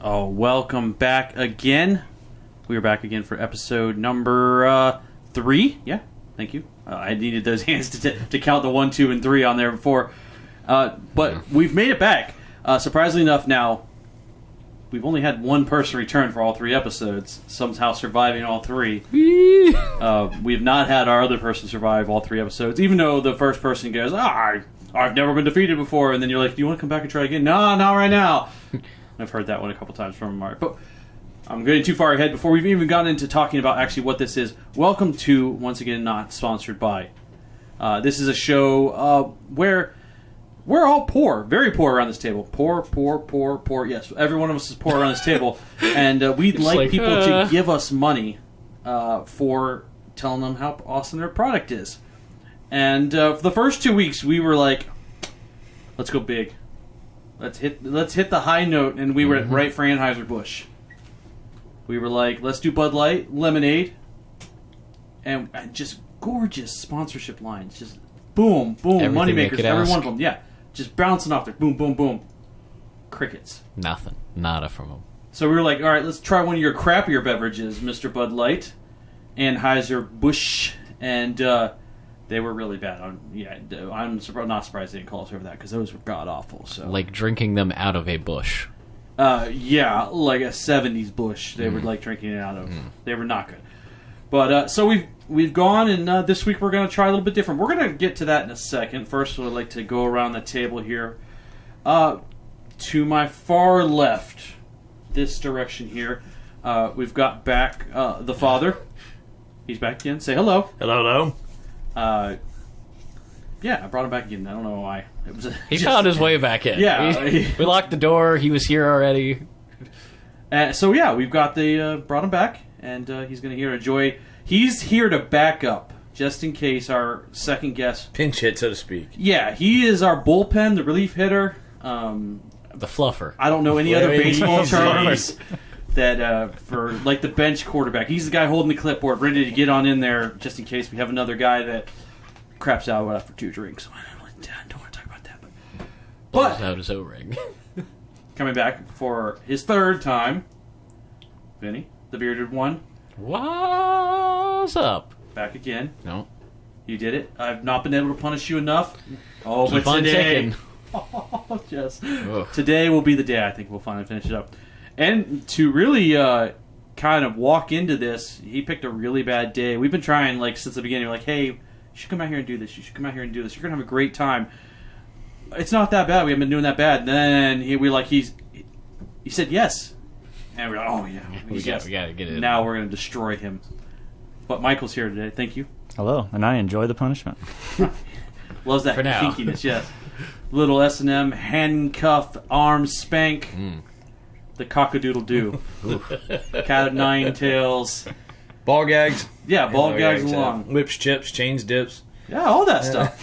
Oh, welcome back again. We are back again for episode number 3. Yeah, thank you. I needed those hands to count the 1, 2, and 3 on there before. But we've made it back. Surprisingly enough, now, we've only had one person return for all 3 episodes, somehow surviving all 3. We have not had our other person survive all 3 episodes, even though the first person goes, I've never been defeated before, and then you're like, do you want to come back and try again? No, not right now. I've heard that one a couple times from Mark. But I'm getting too far ahead before we've even gotten into talking about actually what this is. Welcome to, once again, Not Sponsored By. This is a show where we're all poor, very poor around this table. Poor. Yes, every one of us is poor around this table. And we'd like people to give us money for telling them how awesome their product is. And for the first 2 weeks, we were like, let's go big. Let's hit the high note, and we were right for Anheuser-Busch. We were like, let's do Bud Light, lemonade, and just gorgeous sponsorship lines. Just boom, moneymakers, every one of them. Yeah, just bouncing off there. Boom, boom, boom. Crickets. Nothing. Nada from them. So we were like, all right, let's try one of your crappier beverages, Mr. Bud Light, Anheuser-Busch, and they were really bad. I'm not surprised they didn't call us over that, because those were god-awful. So. Like drinking them out of a bush. Yeah, like a 70s bush they were like drinking it out of. They were not good. But so we've gone, and this week we're going to try a little bit different. We're going to get to that in a second. First, I'd like to go around the table here. To my far left, this direction here, we've got back the father. He's back again. Say hello. Hello. Yeah, I brought him back again. I don't know why. He found his way back in. Yeah. We locked the door. He was here already. So yeah, we've got brought him back, and he's going to here enjoy. He's here to back up, just in case our second guest... Pinch hit, so to speak. Yeah, he is our bullpen, the relief hitter. The fluffer. I don't know any other baseball terms that for like the bench quarterback. He's the guy holding the clipboard, ready to get on in there, just in case we have another guy that craps out after 2 drinks. I don't want to talk about that. But out his O-ring. Coming back for his 3rd time, Vinny, the bearded one. What's up? Back again. No. You did it. I've not been able to punish you enough. Oh, keep but today... ticking. Oh, just... Today will be the day I think we'll finally finish it up. And to really kind of walk into this, he picked a really bad day. We've been trying since the beginning. We're like, hey, you should come out here and do this. You should come out here and do this. You're going to have a great time. It's not that bad. We haven't been doing that bad. And then he said yes. And we're like, oh, yeah. We got to get it. Now we're going to destroy him. But Michael's here today. Thank you. Hello, and I enjoy the punishment. Loves that kinkiness, yes. Little S&M, handcuff, arm spank. The cock-a-doodle-doo. Cat of 9 tails. Ball gags. Yeah, ball gags along. Whips, chips, chains, dips. Yeah, all that stuff.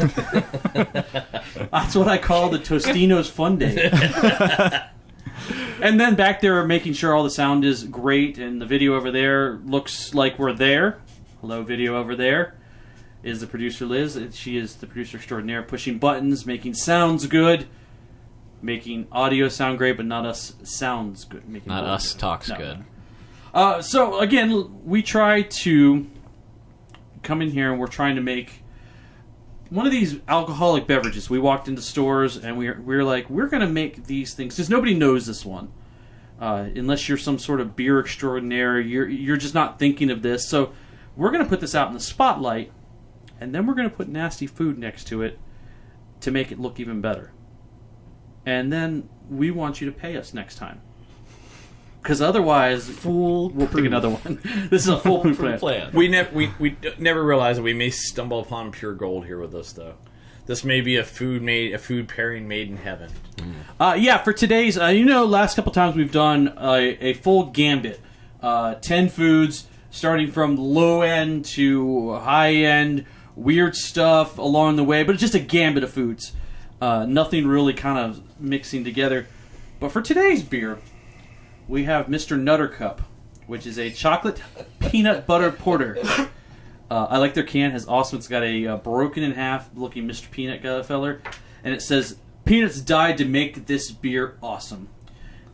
That's what I call the Tostino's Fun Day. And then back there making sure all the sound is great and the video over there looks like we're there. Hello, video over there. Is the producer Liz. She is the producer extraordinaire, pushing buttons, making sounds good, making audio sound great, but not us sounds good. Not us good. Talks good. So, again, we try to come in here and we're trying to make one of these alcoholic beverages. We walked into stores and we were like, we're going to make these things, because nobody knows this one. Unless you're some sort of beer extraordinaire, you're just not thinking of this. So we're going to put this out in the spotlight, and then we're going to put nasty food next to it to make it look even better. And then we want you to pay us next time. Because otherwise, we'll pick another one. This is a foolproof plan. We never realize that we may stumble upon pure gold here with this, though. This may be a food pairing made in heaven. Yeah, for today's, last couple times we've done a full gambit. 10 foods, starting from low end to high end, weird stuff along the way, but it's just a gambit of foods. Nothing really kind of mixing together. But for today's beer, we have Mr. Nuttercup, which is a chocolate peanut butter porter. I like their can. It's awesome. It's got a broken in half looking Mr. Peanut feller, and it says, "Peanuts died to make this beer awesome."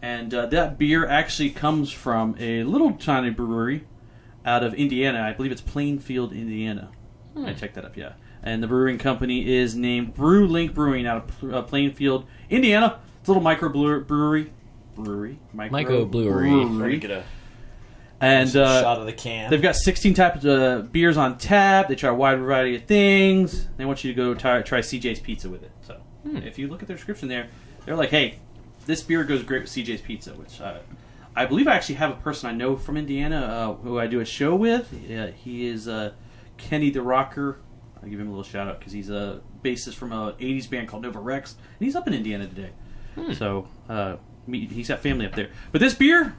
And that beer actually comes from a little tiny brewery out of Indiana. I believe it's Plainfield, Indiana. I checked that up, yeah. And the brewing company is named Brew Link Brewing out of Plainfield, Indiana. It's a little microbrewery. Microbrewery. And shot of the can. They've got 16 types of beers on tap. They try a wide variety of things. They want you to go try CJ's Pizza with it. So if you look at their description there, they're like, hey, this beer goes great with CJ's Pizza, which I believe I actually have a person I know from Indiana who I do a show with. He is Kenny the Rocker. I'll give him a little shout out because he's a bassist from an 80s band called Nova Rex. And he's up in Indiana today. So he's got family up there. But this beer,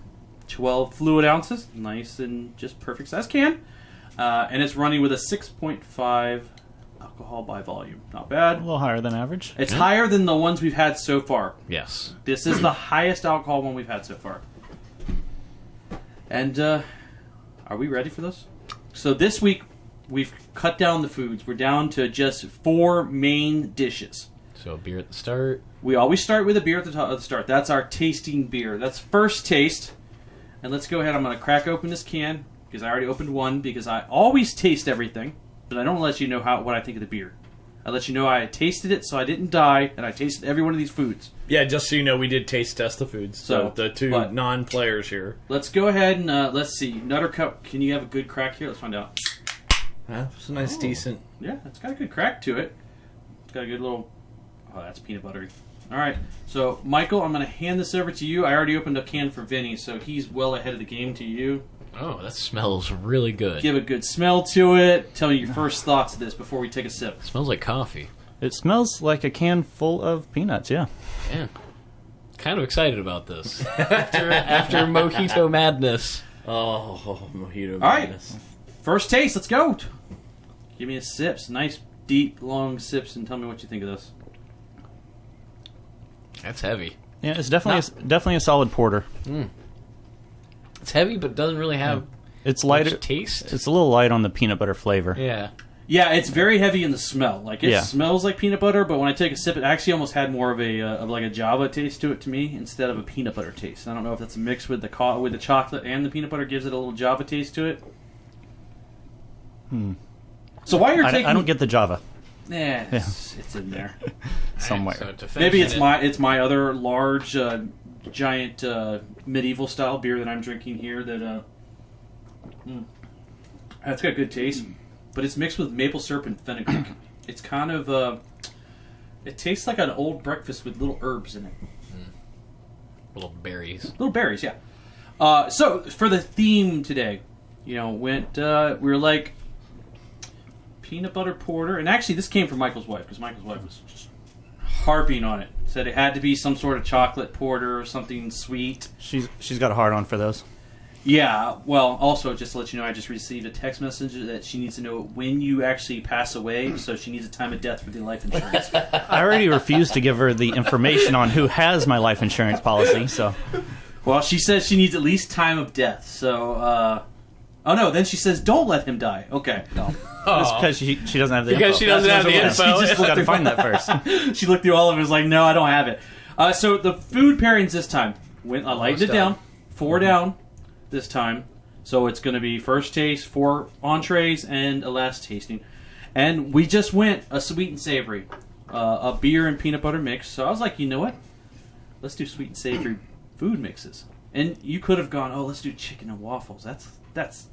12 fluid ounces, nice and just perfect size can. And it's running with a 6.5 alcohol by volume. Not bad. A little higher than average. It's higher than the ones we've had so far. Yes. This is the highest alcohol one we've had so far. And are we ready for this? So this week, we've cut down the foods. We're down to just 4 main dishes. So a beer at the start. We always start with a beer at the start. That's our tasting beer. That's first taste. And let's go ahead. I'm going to crack open this can because I already opened one because I always taste everything, but I don't let you know what I think of the beer. I let you know I tasted it so I didn't die, and I tasted every one of these foods. Yeah, just so you know, we did taste test the foods. So the two non-players here. Let's go ahead and let's see. Nuttercup, can you have a good crack here? Let's find out. It's a nice, decent. Yeah, it's got a good crack to it. It's got a good little... Oh, that's peanut buttery. All right, so Michael, I'm going to hand this over to you. I already opened a can for Vinny, so he's well ahead of the game to you. Oh, that smells really good. Give a good smell to it. Tell me your first thoughts of this before we take a sip. It smells like coffee. It smells like a can full of peanuts, yeah. Yeah. Kind of excited about this. after Mojito Madness. Oh, Mojito All Madness. right, first taste. Let's go. Give me a sip. Nice, deep, long sips, and tell me what you think of this. That's heavy. Yeah, it's definitely a solid porter. It's heavy, but doesn't really have it's lighter much taste. It's a little light on the peanut butter flavor. Yeah. Yeah, it's very heavy in the smell. Like it smells like peanut butter, but when I take a sip, it actually almost had more of a Java taste to it to me instead of a peanut butter taste. I don't know if that's a mix with the chocolate and the peanut butter gives it a little Java taste to it. So while you're taking, I don't get the Java. It's in there somewhere. So maybe it's my other large giant medieval style beer that I'm drinking here that that's got good taste, but it's mixed with maple syrup and fenugreek. It's kind of it tastes like an old breakfast with little herbs in it. Little berries. Yeah. So for the theme today, we were like peanut butter porter, and actually this came from Michael's wife because Michael's wife was just harping on it. Said it had to be some sort of chocolate porter or something sweet. She's got a hard on for those. Yeah. Well, also just to let you know, I just received a text message that she needs to know when you actually pass away, so she needs a time of death for the life insurance. I already refused to give her the information on who has my life insurance policy. So, well, she says she needs at least time of death. So, oh no, then she says don't let him die. Okay. No. That's because she doesn't have the info. Because she doesn't have the info. She just got to find that first. She looked through all of it and was like, no, I don't have it. So the food pairings this time, I lightened it down, 4 down this time. So it's going to be first taste, 4 entrees, and a last tasting. And we just went a sweet and savory, a beer and peanut butter mix. So I was like, you know what? Let's do sweet and savory food mixes. And you could have gone, let's do chicken and waffles. That's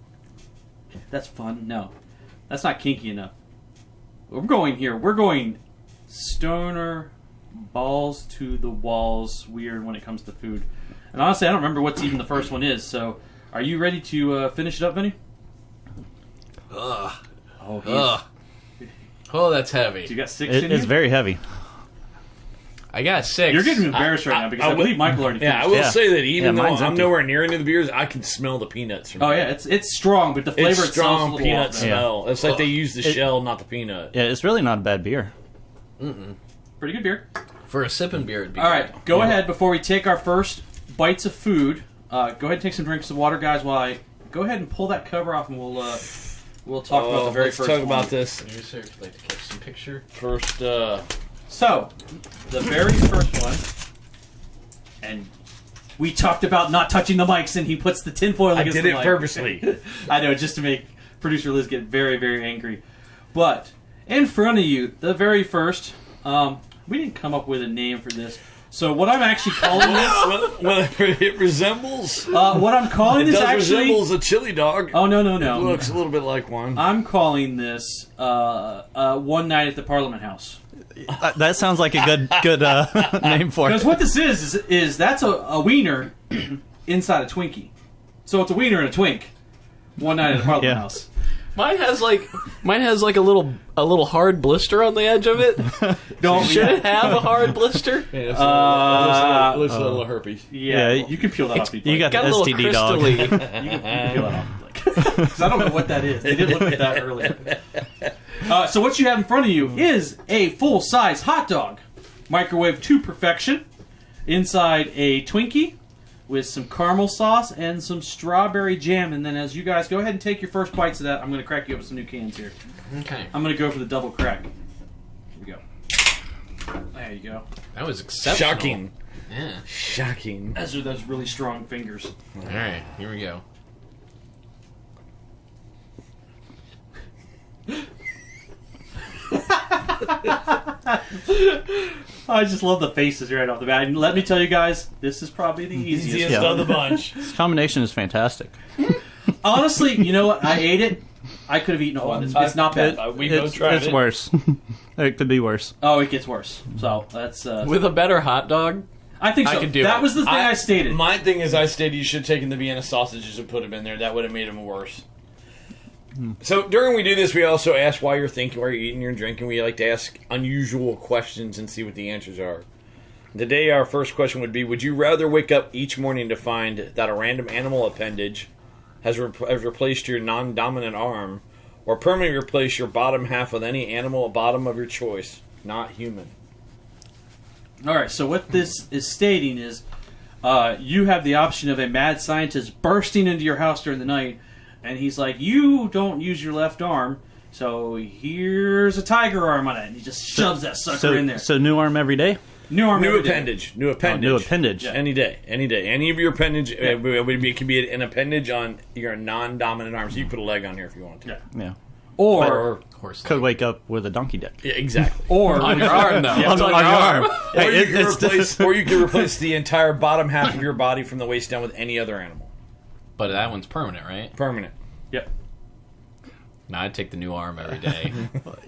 fun. No. That's not kinky enough. We're going stoner, balls to the walls weird when it comes to food. And honestly, I don't remember what's even the first one is. So, are you ready to finish it up, Vinny? Ugh. Oh, That's heavy. You got 6 in It's you? very heavy. I got 6. You're getting embarrassed right now because I believe Michael already finished. Yeah, I will say that even though mine's I'm empty. nowhere near any of the beers, I can smell the peanuts from Oh yeah, it's strong, but the flavor It's itself is a strong little peanut off. smell. It's like they use the shell, not the peanut. Yeah, it's really not a bad beer. Pretty good beer. For a sipping beer, it'd be All good. right, go ahead before we take our first bites of food. Go ahead and take some drinks of water, guys. While I go ahead and pull that cover off, and we'll talk about the very let's first talk one. about this. Can you sir like to catch some picture? First, So, the very first one, and we talked about not touching the mics, and he puts the tinfoil against the mic. I did it purposely. I know, just to make producer Liz get very, very angry. But in front of you, the very first, we didn't come up with a name for this. So what I'm actually calling this... Well, it resembles... what I'm calling this actually... resembles a chili dog. Oh, no. It looks a little bit like one. I'm calling this One Night at the Parliament House. That sounds like a good name for it. Because what this is that's a wiener inside a Twinkie. So it's a wiener and a twink. One Night at the Parliament House. Mine has like a little hard blister on the edge of it. Should it have a hard blister? Yeah, it looks a little herpes. Yeah, you can peel that off. You got the a little STD dog. You can peel that off. Because I don't know what that is. They did look at that earlier. So what you have in front of you is a full-size hot dog, microwave to perfection, inside a Twinkie with some caramel sauce and some strawberry jam. And then as you guys go ahead and take your first bites of that, I'm going to crack you up with some new cans here. Okay. I'm going to go for the double crack. Here we go. There you go. That was exceptional. Shocking. Yeah. Shocking. Those are those really strong fingers. All right, here we go. I just love the faces right off the bat. And let me tell you guys, this is probably the easiest Yeah. of the bunch. This combination is fantastic. Honestly, you know what? I ate it. I could have eaten a one. It's not bad. We both tried It's it. worse. It could be worse. Oh, it gets worse. So that's. With a better hot dog, I think so. I could do that it. was the thing I stated. My thing is, I stated you should have taken the Vienna sausages and put them in there. That would have made them worse. So during we do this, we also ask why you're thinking, why you're eating, you're drinking. We like to ask unusual questions and see what the answers are. Today, our first question would be: would you rather wake up each morning to find that a random animal appendage has replaced your non-dominant arm, or permanently replace your bottom half with any animal bottom of your choice, not human? All right. So what this is stating is, you have the option of a mad scientist bursting into your house during the night, and he's like, "You don't use your left arm, so here's a tiger arm on it." And he just shoves that sucker in there. So new arm every day? New arm, New every day. appendage. New appendage. New appendage. Yeah. Any day. Any day. Any of your appendage, it could be an appendage on your non-dominant arm. So you can put a leg on here if you want to. Yeah. Yeah. Or of course. Could wake up with a donkey dick. Yeah, exactly. or On your arm, though. On your arm. Or you can replace the entire bottom half of your body from the waist down with any other animal. But that one's permanent, right? Permanent. Yep. No, I'd take the new arm every day.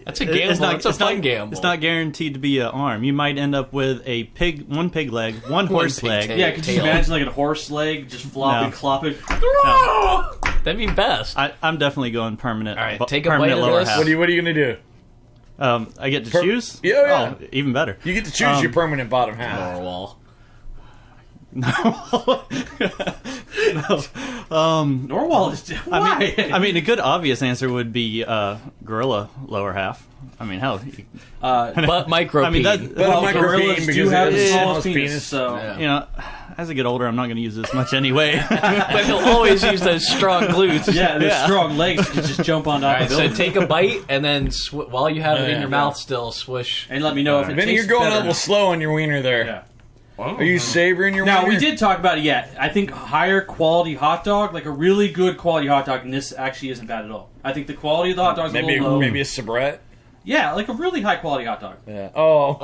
That's a gamble. It's a fun gamble. It's not guaranteed to be an arm. You might end up with one pig leg, one horse pig leg. tail. Yeah, could you imagine like a horse leg just flopping, No. clopping? That'd be best. I'm definitely going permanent. All right, bu- take a permanent bite of lower this. half. What are you going to do? I get to choose? Yeah. Oh, even better. You get to choose your permanent bottom half. Norwal. Norwal is why? I mean, a good obvious answer would be gorilla lower half. I mean, hell, But micro I mean, that- peen. But well, a micro gorillas peen do because have it the is smallest smallest penis, penis. so Yeah. you know, as I get older, I'm not going to use this much anyway. But he'll always use those strong glutes. yeah, there's strong legs. You can just jump on top All right, of so buildings. take a bite and then while you have it in Yeah. your mouth still, swish. And let me know if it Vinny, tastes you're going better a little slow on your wiener there. Yeah. Are you savoring your Now, wiener? we did talk about it, yeah. I think higher quality hot dog, like a really good quality hot dog, and this actually isn't bad at all. I think the quality of the hot dog is a Maybe little low. maybe a sabrette. Yeah, like a really high quality hot dog. Yeah. Oh,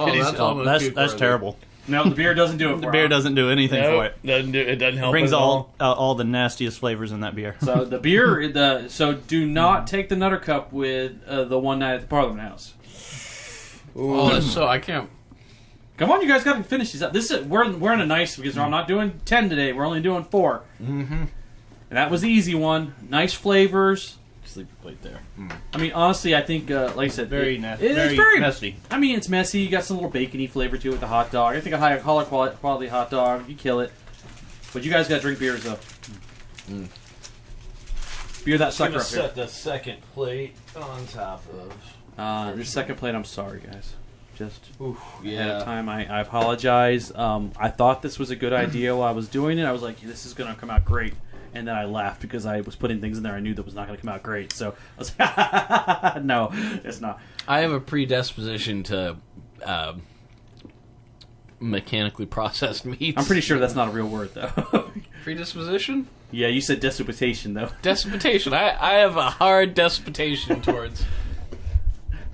That's terrible. No, the beer doesn't do it for The beer it. doesn't do anything for Nope, it. it doesn't help. Brings at all. all the nastiest flavors in that beer. So the beer, so do not take the Nuttercup with the One Night at the Parliament House. Oh, that's so I can't. Come on, you guys got to finish these up. This is we're in a nice because I'm not doing 10 today. We're only doing 4. Mm-hmm. And that was the easy one. Nice flavors. Sleep your plate there. I mean, honestly, I think, like I said, Very it's nasty. very Messy. I mean, it's messy. You got some little bacony flavor to it with the hot dog. I think a higher quality hot dog, you kill it. But you guys got to drink beers though. Beer that I'm sucker gonna up here. set the second plate on top of. This second plate, I'm sorry, guys. Just ahead Yeah. of time, I apologize. I thought this was a good idea while I was doing it. I was like, this is going to come out great. And then I laughed because I was putting things in there I knew that was not going to come out great. So I was like, no, it's not. I have a predisposition to mechanically processed meats. I'm pretty sure that's not a real word, though. Predisposition? Yeah, you said desupposition, though. Despotation. I have a hard despotation towards...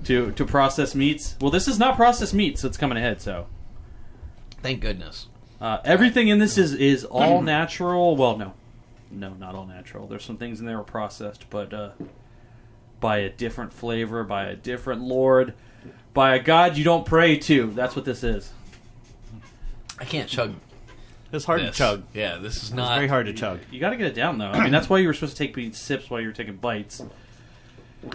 To process meats. Well, this is not processed meat, so it's coming ahead, so... Thank goodness. Everything in this is all natural. Well, no. No, not all natural. There's some things in there are processed, but by a different flavor, by a different lord, by a god you don't pray to. That's what this is. I can't chug. It's hard to chug. Yeah, this is It's not... very hard to chug. You got to get it down, though. I mean, that's why you were supposed to take sips while you were taking bites.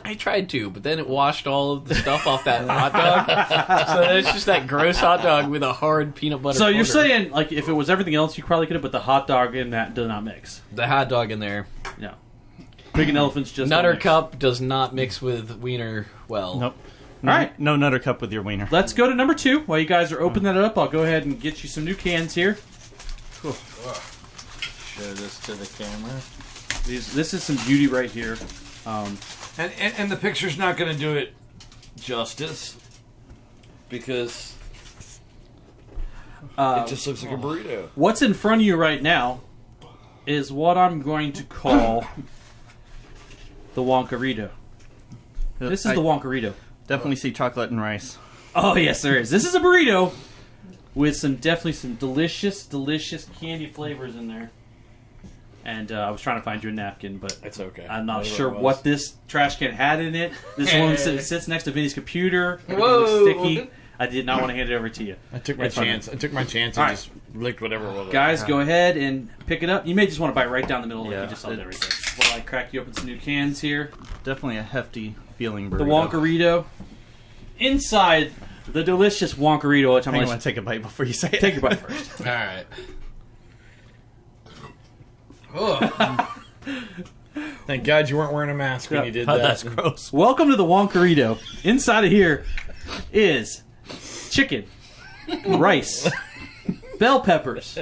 I tried to, but then it washed all of the stuff off that hot dog. So then it's just that gross hot dog with a hard peanut butter So you're quarter. saying, like, if it was everything else, you probably could have put the hot dog in that does not mix. The hot dog in there. No. Pig and elephants just don't mix. Nuttercup does not mix with wiener well. Nope. All right. No Nuttercup with your wiener. Let's go to number 2. While you guys are opening that up, I'll go ahead and get you some new cans here. Show this to the camera. This is some beauty right here. And the picture's not going to do it justice because it just looks like a burrito. What's in front of you right now is what I'm going to call the Wonkarito. This is the Wonkarito. Definitely see chocolate and rice. Oh, yes, there is. This is a burrito with definitely some delicious, delicious candy flavors in there. And I was trying to find you a napkin, but It's okay. I'm not Whatever sure it was. what this trash can had in it. This one sits next to Vinny's computer. It Whoa. looks sticky. I did not want to hand it over to you. I took my It's fine. chance. I took my chance All and right. just licked whatever it was. Guys, go ahead and pick it up. You may just want to bite right down the middle like Yeah, you just saw it- there right there. While I crack you open some new cans here. Definitely a hefty feeling burrito. The Wonkarito. Inside the delicious Wonkarito, which I'm I going want to take a bite before you say it. take your bite first. All right. Oh. Thank God you weren't wearing a mask when you did Oh, that. that's gross. Welcome to the Wonkarito. Inside of here is chicken, rice, bell peppers,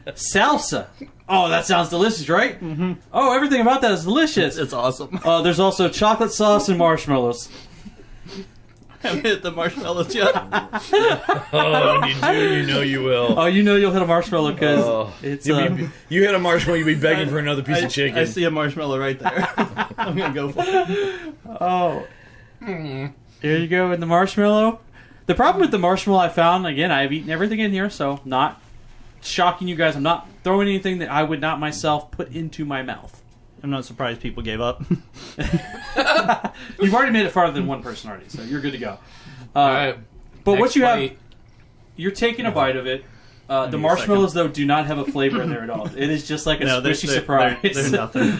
salsa. Oh, that sounds delicious, right? Mm-hmm. Oh, everything about that is delicious. It's awesome. There's also chocolate sauce and marshmallows. I haven't hit the marshmallows yet. Oh, when you do, you know you will. Oh, you know you'll hit a marshmallow because it's... You hit a marshmallow, you'll be begging for another piece of chicken. I see a marshmallow right there. I'm going to go for it. Oh. Here you go with the marshmallow. The problem with the marshmallow I found, again, I've eaten everything in here, so not shocking you guys. I'm not throwing anything that I would not myself put into my mouth. I'm not surprised people gave up. You've already made it farther than one person already, so you're good to go. All right. But Next what you have, bite. you're taking a bite of it. The me a marshmallows, though, do not have a flavor in there at all. It is just like a squishy surprise. They're nothing.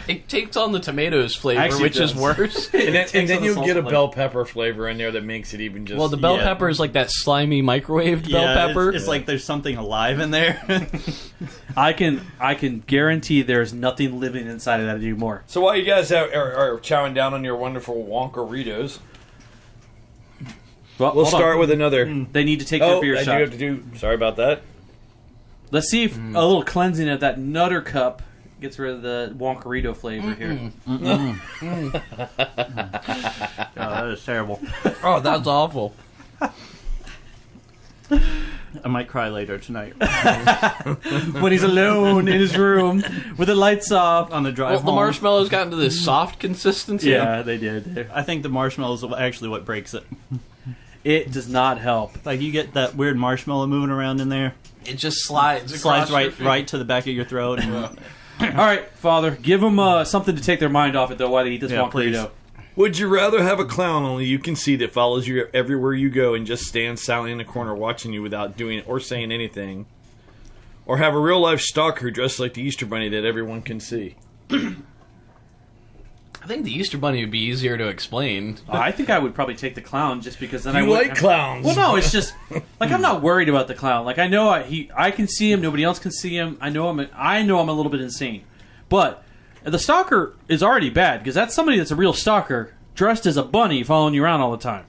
It takes on the tomatoes flavor, Actually, which it is does. worse. And Takes then on the you'll salsa get a flavor. bell pepper flavor in there that makes it even just... Well, the bell Yeah. pepper is like that slimy microwaved bell Yeah, pepper. It's like there's something alive in there. I can guarantee there's nothing living inside of that anymore. So while you guys are chowing down on your wonderful Wonkaritos, Well, we'll hold on. start with another... They need to take their Oh, beer I do shot. have to do... Sorry about that. Let's see if a little cleansing of that Nuttercup gets rid of the Wonkarito flavor here. Oh, that is terrible. Oh, that's awful. I might cry later tonight. When he's alone in his room with the lights off. On the drive Well, the home. marshmallows got into this soft consistency. Yeah, they did. I think the marshmallows are actually what breaks it. It does not help. Like, you get that weird marshmallow moving around in there. It just slides. Slides across your feet. right to the back of your throat. And, All right, Father, give them something to take their mind off it, though, while they eat this Yeah, Wonkarito. Would you rather have a clown only you can see that follows you everywhere you go and just stands silently in the corner watching you without doing or saying anything? Or have a real-life stalker dressed like the Easter Bunny that everyone can see? I think the Easter Bunny would be easier to explain. I think I would probably take the clown just because then I You would like clowns. Well, no, it's just like I'm not worried about the clown. Like I know I can see him. Nobody else can see him. I know I'm a little bit insane, but the stalker is already bad because that's somebody that's a real stalker dressed as a bunny following you around all the time.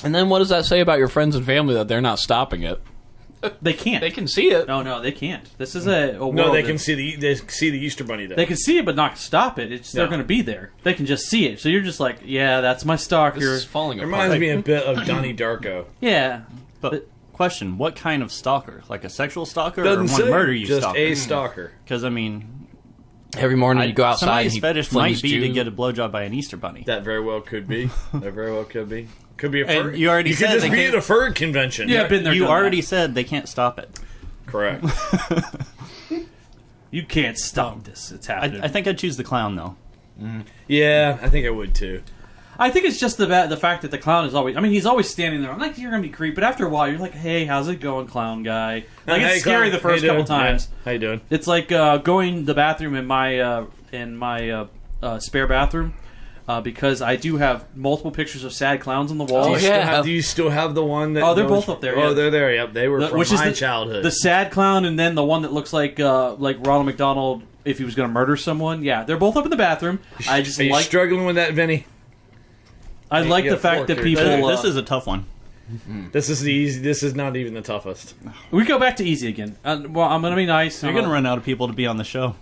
And then what does that say about your friends and family that they're not stopping it? They can't. They can see it. No, they can't. This is a world No, they that- can see the Easter Bunny though. They can see it, but not stop it. It's they're No. going to be there. They can just see it. So you're just like, yeah, that's my stalker. This is falling It apart. reminds me a bit of Donnie Darko. Yeah, but Question: what kind of stalker? Like a sexual stalker, Doesn't or one say, to murder you just stalker? a stalker. Because I mean, Every morning you go outside. somebody's and fetish flings might be you. to get a blowjob by an Easter bunny. That very well could be. That very well could be. Could be a And fur. you already could said just they be can't- at a fur convention. Yeah, I've been there. You done already that. said they can't stop it. Correct. You can't stop this. It's happening. I think I'd choose the clown though. Yeah, I think I would too. I think it's just the fact that the clown is always. I mean, he's always standing there. I'm like, you're gonna be creepy, but after a while, you're like, hey, how's it going, clown guy? Like, Hey, it's scary clown. the first How you couple doing? times. Yeah. How you doing? It's like going to the bathroom in my spare bathroom because I do have multiple pictures of sad clowns on the wall. Oh, yeah. Do you still have the one that? Oh, they're goes- both up there, Oh, yeah. they're there. Yep, they were from Which is my the childhood. The sad clown, and then the one that looks like Ronald McDonald if he was going to murder someone. Yeah, they're both up in the bathroom. I just Are you like struggling with that, Vinny? I like you the got fact fork that here. people. This is a tough one. This is the easy. This is not even the toughest. We go back to easy again. Well, I'm going to be nice. You're gonna run out of people to be on the show.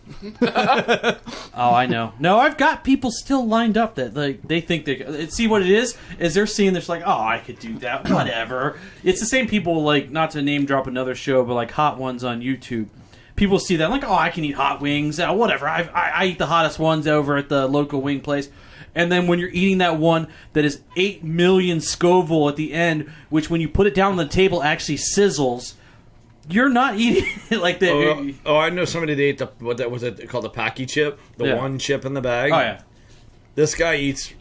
Oh, I know. No, I've got people still lined up that they think they see what it is they're seeing this like, oh, I could do that, whatever. It's the same people, like, not to name drop another show, but like Hot Ones on YouTube. People see that like, oh, I can eat hot wings, whatever. I eat the hottest ones over at the local wing place. And then when you're eating that one that is 8 million Scoville at the end, which when you put it down on the table actually sizzles, you're not eating it like that. Oh, I know somebody that ate the what that was it called the Pocky chip, the Yeah. one chip in the bag. Oh yeah. This guy eats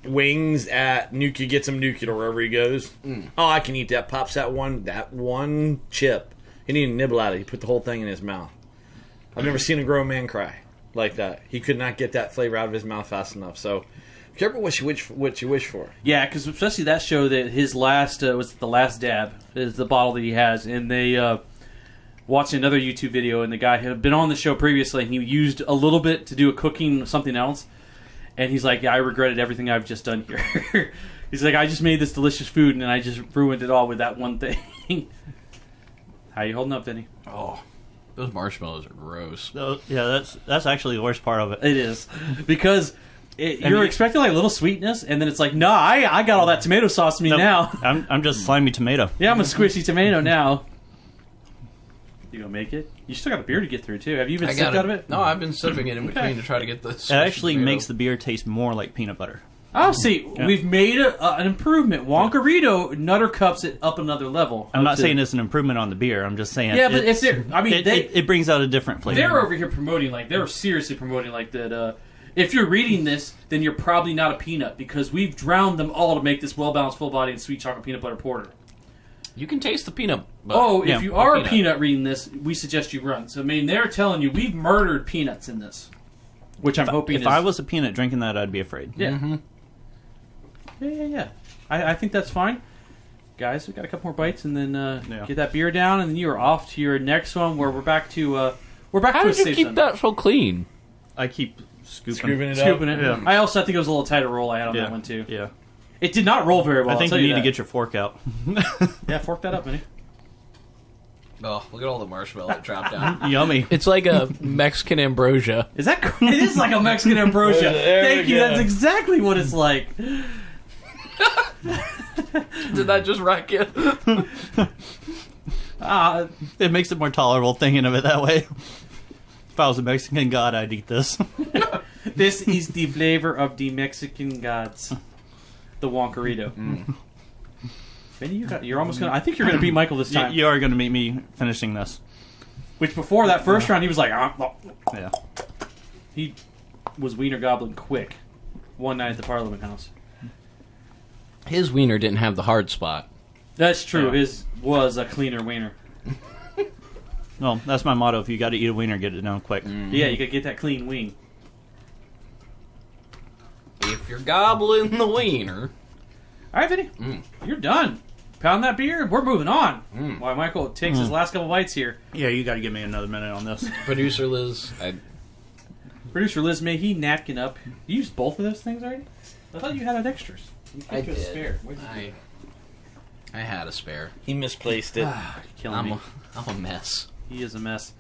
wings at Nuki, gets him Nuki or wherever he goes. Oh, I can eat that. Pops that one chip. He didn't even nibble at it. He put the whole thing in his mouth. I've never seen a grown man cry like that. He could not get that flavor out of his mouth fast enough. So, be careful what you wish for. Yeah, because especially that show that his last was the last dab is the bottle that he has, and they watched another YouTube video, and the guy had been on the show previously, and he used a little bit to do a cooking something else, and he's like, "Yeah, I regretted everything I've just done here." He's like, "I just made this delicious food, and I just ruined it all with that one thing." How you holding up, Vinny? Oh, those marshmallows are gross. So, yeah, that's actually the worst part of it. It is because. You're expecting like a little sweetness, and then it's like, no, I got all that tomato sauce to me now. I'm just slimy tomato. Yeah, I'm a squishy tomato now. You gonna make it? You still got a beer to get through too. Have you been sipped out of it? No, I've been sipping it in between to try to get this. It actually makes the beer taste more like peanut butter. Oh, see, we've made an improvement. Wonkarito Nuttercups it up another level. I'm not saying it's an improvement on the beer. I'm just saying. Yeah, but if they're, I mean, it brings out a different flavor. they're over here promoting like they're seriously promoting like that. If you're reading this, then you're probably not a peanut because we've drowned them all to make this well-balanced, full-bodied, sweet chocolate peanut butter porter. You can taste the peanut butter. Oh, Yeah. if you are a peanut reading this, we suggest you run. So, I mean, they're telling you we've murdered peanuts in this, which I'm hoping If is... I was a peanut drinking that, I'd be afraid. Yeah. Mm-hmm. Yeah. I think that's fine. Guys, we got a couple more bites and then Yeah. get that beer down, and then you are off to your next one where we're back to How a did you safe keep zone. that so clean? I keep scooping Scooping it Scooping up. it. Yeah. I think it was a little tighter roll I had on that one too. Yeah. It did not roll very well. I think I'll you tell need to that. get your fork out. Yeah, fork that up, Minnie. Oh, look at all the marshmallow that dropped down. Yummy. It's like a Mexican ambrosia. Is that? It is like a Mexican ambrosia. There we Thank you. go. That's exactly what it's like. Did that just wreck you? It makes it more tolerable thinking of it that way. If I was a Mexican god, I'd eat this. This is the flavor of the Mexican gods, the Wonkarito. Benny, you're almost gonna. I think you're gonna beat Michael this time. You are going to meet me finishing this. Which before that first round, he was like, Yeah. he was wiener gobbling quick. One night at the Parliament House. His wiener didn't have the hard spot. That's true. Yeah. His was a cleaner wiener. Well, that's my motto. If you got to eat a wiener, get it down quick. Yeah, you gotta get that clean wing. If you're gobbling the wiener. All right, Vinny, you're done. Pound that beer. We're moving on. While Michael takes his last couple bites here. Yeah, you got to give me another minute on this. Producer Liz, Producer Liz, may he napkin up. You used both of those things already? I thought you had an extras. You I picked a did. spare. Where'd you do? I had a spare. He misplaced it. Killing me. I'm a mess. He is a mess.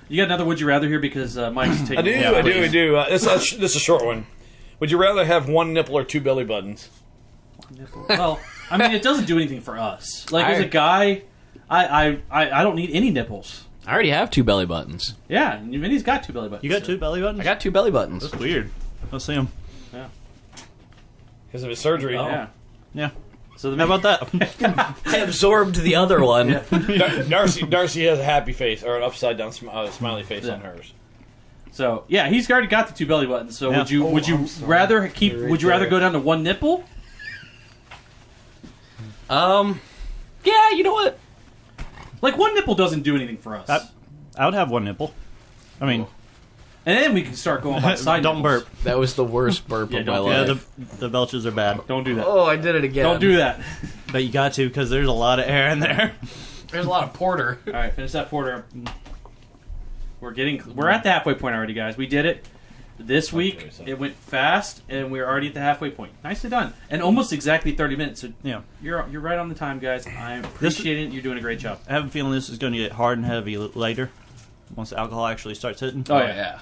You got another Would You Rather here because Mike's taking I do. Yeah, I please. do. This is a short one. Would you rather have one nipple or two belly buttons? Well, I mean, it doesn't do anything for us. Like, as a guy, I don't need any nipples. I already have 2 belly buttons. Yeah, Vinny's got 2 belly buttons. You got 2 belly buttons? I got 2 belly buttons. That's weird. Let's see them. Yeah. Because of his surgery. Oh. Yeah. Yeah. So How about that? I absorbed the other one. Darcy has a happy face, or an upside down smiley face on hers. So yeah, he's already got the 2 belly buttons. So Yeah. would you rather keep? Would you rather go down to 1 nipple? Yeah, you know what? Like 1 nipple doesn't do anything for us. I would have 1 nipple. I mean, And then we can start going by side. don't nipples. burp. That was the worst burp of my Yeah, life. the belches are bad. Don't do that. Oh, I did it again. Don't do that. But you got to because there's a lot of air in there. There's a lot of porter. All right, finish that porter. We're at the halfway point already, guys. We did it. This week it went fast, and we're already at the halfway point. Nicely done, and almost exactly 30 minutes. So Yeah. you're right on the time, guys. I appreciate it. You're doing a great job. I have a feeling this is going to get hard and heavy later once the alcohol actually starts hitting. Oh yeah.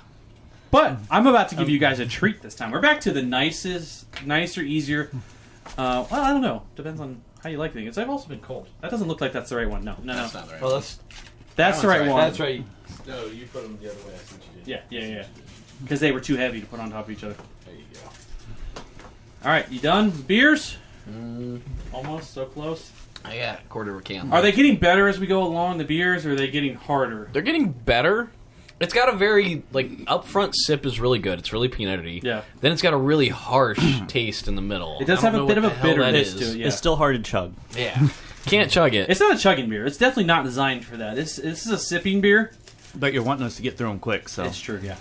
But I'm about to give you guys a treat this time. We're back to the nicer, easier. Well, I don't know. Depends on how you like things. I've also been cold. That doesn't look like that's the right one. No. That's not the right Well, one. That's the right one. That's right. No, you put them the other way. I see what you did. Yeah. Because they were too heavy to put on top of each other. There you go. All right, you done? Beers? Almost. So close. I got a quarter of a can. Are they getting better as we go along, the beers, or are they getting harder? They're getting better. It's got a very, upfront sip is really good. It's really peanutty. Yeah. Then it's got a really harsh taste in the middle. It does I don't have a know bit what of the a hell that bitterness is. to it, yeah. It's still hard to chug. Yeah. Can't chug it. It's not a chugging beer. It's definitely not designed for that. This is a sipping beer. But you're wanting us to get through them quick, so. It's true, yeah.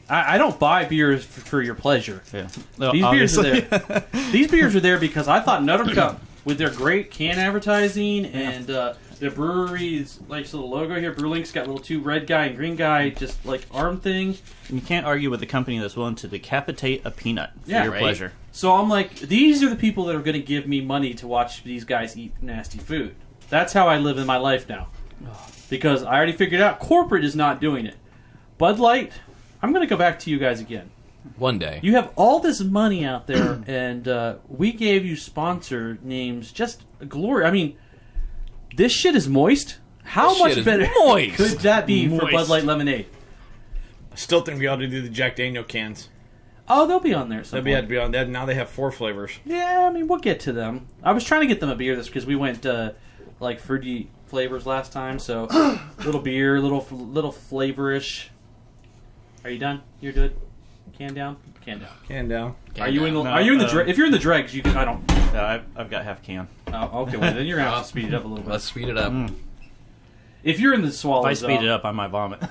I don't buy beers for your pleasure. Yeah. These beers are there. These beers are there because I thought Nuttercup, with their great can advertising and the brewery's little logo here, Brewlink's got little 2 red guy and green guy, just arm thing. You can't argue with a company that's willing to decapitate a peanut for your right. pleasure. So I'm like, these are the people that are going to give me money to watch these guys eat nasty food. That's how I live in my life now. Because I already figured out corporate is not doing it. Bud Light, I'm going to go back to you guys again. One day. You have all this money out there, and we gave you sponsor names. Just glory. I mean, this shit is moist. How This much shit is better moist. could that be for Moist. Bud Light Lemonade? I still think we ought to do the Jack Daniel cans. Oh, they'll be on there. That'd be on that. Now they have 4 flavors. Yeah, I mean, we'll get to them. I was trying to get them a beer this because we went fruity flavors last time. So little beer, little flavorish. Are you done? You're good. Can down. Can down. Are you in the? No, Are you in the? If you're in the dregs, you can. I don't. Yeah, I've got half a can. Oh, okay. Well, then you're gonna have to speed it up a little bit. Let's speed it up. If you're in the swallow If I zone, speed it up, I might vomit.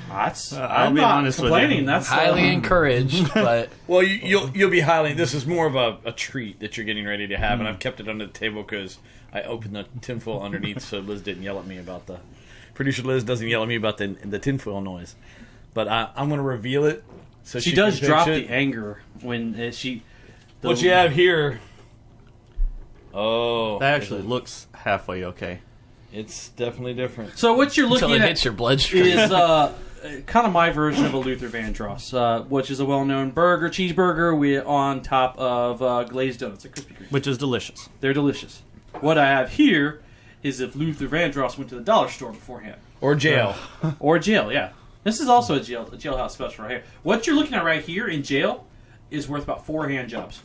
That's. I'll I'm be not honest with complaining. you. That's Highly encouraged, but Well, you'll be highly. This is more of a treat that you're getting ready to have, and I've kept it under the table because I opened the tinfoil underneath, so Liz didn't yell at me about the. Producer Liz doesn't yell at me about the tinfoil noise, but I'm going to reveal it. So she can does fix drop it. the anger when she. What you have here? Oh, That actually looks halfway okay. it's definitely different. So what you're until looking it at hits your bloodstream. is kind of my version of a Luther Vandross, which is a well-known cheeseburger on top of glazed donuts, a Krispy Kreme. Which is delicious. They're delicious. What I have here is if Luther Vandross went to the dollar store beforehand. Or jail. Or jail, yeah. This is also a jailhouse special right here. What you're looking at right here in jail is worth about 4 hand jobs.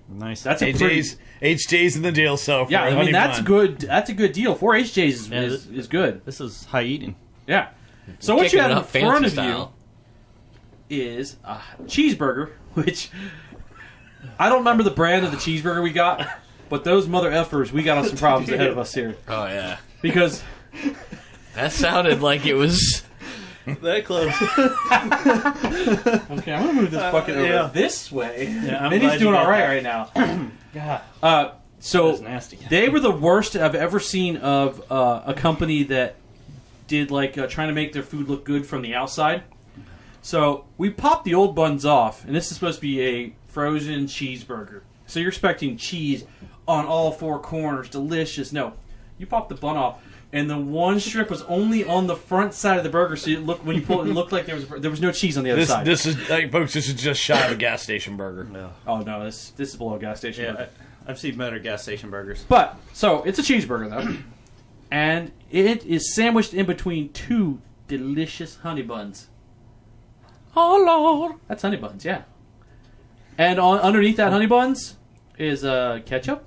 Nice. That's a pretty... HJ's in the jail cell. For Yeah, I mean, that's fun. good. That's a good deal. 4 HJs is good. This is high eating. Yeah. So what Kicking you have it in up front fancy of style. you is a cheeseburger, which I don't remember the brand of the cheeseburger we got, but those mother effers, we got on some problems ahead of us here. Oh yeah, Because that sounded like it was. That close. okay, I'm gonna move this bucket over this way. Yeah, I'm Vinny's glad doing you all got right that. right now. So That's nasty. they were the worst I've ever seen of a company that did trying to make their food look good from the outside. So we popped the old buns off, and this is supposed to be a frozen cheeseburger. So you're expecting cheese on all 4 corners, delicious. No, you pop the bun off, and the one strip was only on the front side of the burger. So when you pull it, it looked like there was no cheese on the other side. This is folks. This is just shy of a gas station burger. Oh no, this is below a gas station. Yeah, burger. I've seen better gas station burgers. But, so, it's a cheeseburger, though. And it is sandwiched in between 2 delicious honey buns. Oh, Lord. That's honey buns, yeah. And underneath that honey buns is ketchup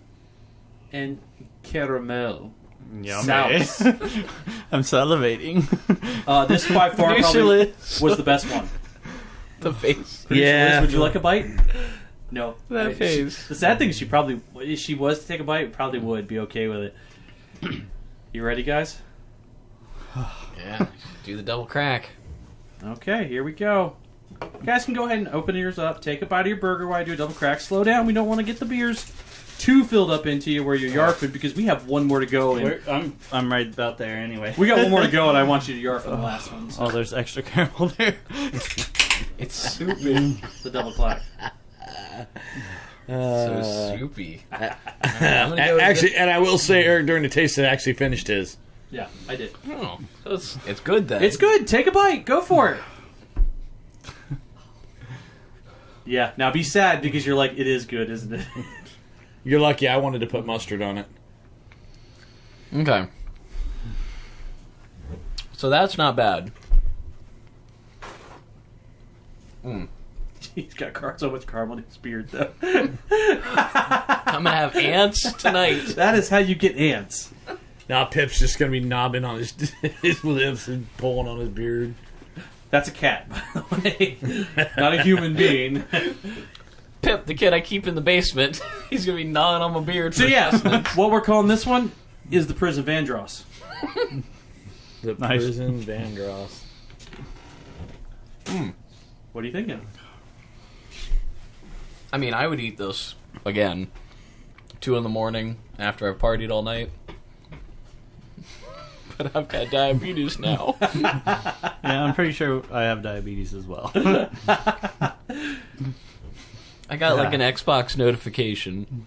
and caramel. Yummy. Sauce. I'm salivating. This by far Producer probably Liz. was the best one. The face. Producer Yeah. Liz, would you like a bite? No. That face. The sad thing is if she was to take a bite, probably would be okay with it. You ready, guys? Yeah. Do the double crack. Okay, here we go. You guys can go ahead and open yours up. Take a bite of your burger while I do a double crack. Slow down. We don't want to get the beers too filled up into you where you're yarfing because we have one more to go. And I'm right about there anyway. we got one more to go, and I want you to yarf on the last one. So Oh, there's extra caramel there. It's soupy. the double clack. So soupy. Actually, and I will say, Eric, during the taste, it actually finished his. Yeah, I did. Oh, it's good then. It's good. Take a bite. Go for it. Yeah. Now be sad because you're like, it is good, isn't it? You're lucky I wanted to put mustard on it. Okay. So that's not bad. He's got so much carb on his beard, though. I'm gonna have ants tonight. That is how you get ants. Now Pip's just going to be knobbing on his lips and pulling on his beard. That's a cat, by the way. Not a human being. Pip, the kid I keep in the basement, he's gonna be gnawing on my beard. So yeah, what we're calling this one is the Prison Vandross. The Nice. Prison Vandross. What are you thinking? I mean, I would eat this again. 2 a.m. after I've partied all night. But I've got diabetes now. Yeah, I'm pretty sure I have diabetes as well. I got like an Xbox notification.